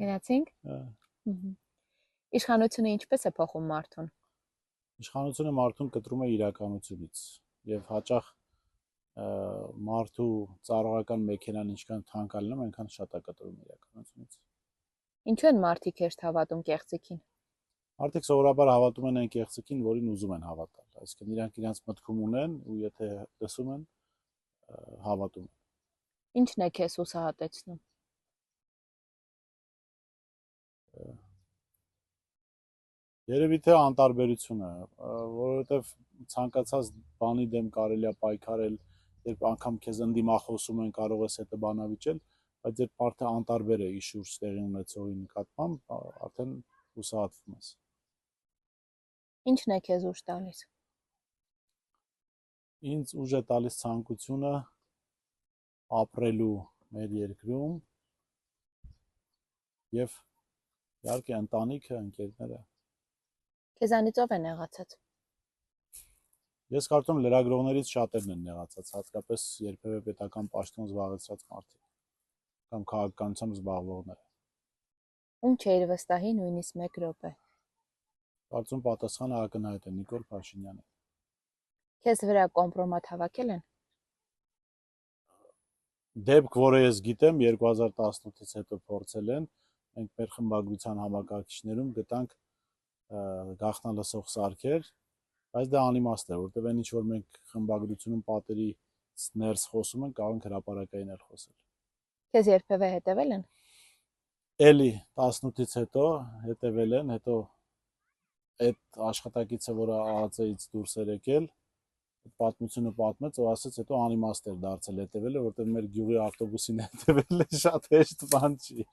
Գնացինք։ Իշխանությունը ինչպես է փոխում մարդուն։ Իշխանությունը մարդուն կտրում է իրականությունից եւ հաճախ մարդու ծառայական մեքենան ինչքան թանկ է լինում, այնքան շատ է կտրում իրականությունից։ Ինչու են մարդիկ հեշտ հավատում կեղծիքին։ Մարդիկ սովորաբար հավատում են այն կեղծիքին, որին ուզում են հավատալ, այսինքն իրանք իրենց մտքում ունեն ու եթե լսում են, հավատում են։ Ինչն է քեզ հուսահատեցնում։ Երևի թե անտարբերությունը, որովհետև ցանկացած բանի դեմ կարելի է պայքարել, երբ անգամ քեզ ընդդիմախոսում են, կարող ես հետը բանավիճել, բայց երբ մարդը անտարբեր է իր շուրջ տեղի ունեցողի նկատմամբ, արդեն հուսահատվում ես։ Ինչն է քեզ ուժ տալիս։ Ինձ ուժ է տալիս ցանկությունը ապրելու մեր երկրում եւ իհարկե ընտանիքը, ընկերները։ Քեզանից ով է նեղացած։ Ես կարծում եմ լրագրողներից շատերն են նեղացած, հատկապես երբևէ պետական պաշտոն զբաղեցրած մարդիկ կամ քաղաքականությամբ զբաղվողները։ Ում չէիր վստահի նույնիսկ 1 րոպե։ Կարծում պատասխանը ակնհայտ է Նիկոլ Փաշինյանը։ Քեզ վրա կոմպրոմատ հավաքել են։ Դեպք, որը ես գիտեմ, 2018-ից հետո փորձել են, մենք մեր խմբագրության համակարգիչներում գտանք գաղտնալսող սարքեր, բայց դա անիմաստ է, որտեղ այն ինչ որ մենք խմբագրությունում պատերի ներս խոսում ենք, կարող ենք հրապարակային էլ խոսել։ Քեզ երբևէ հետևել են։ Էլի 18-ից հետո հետևել են, հետո այդ աշխատակիցը, որը ԱԱՑ-ից դուրս էր եկել, այդ պատմությունը պատմեց, ու ասաց հետո անիմաստ էր դարձել հետևելը, որտեղ մեր գյուղի ավտոբուսին հետևելը շատ հեշտ բան չի։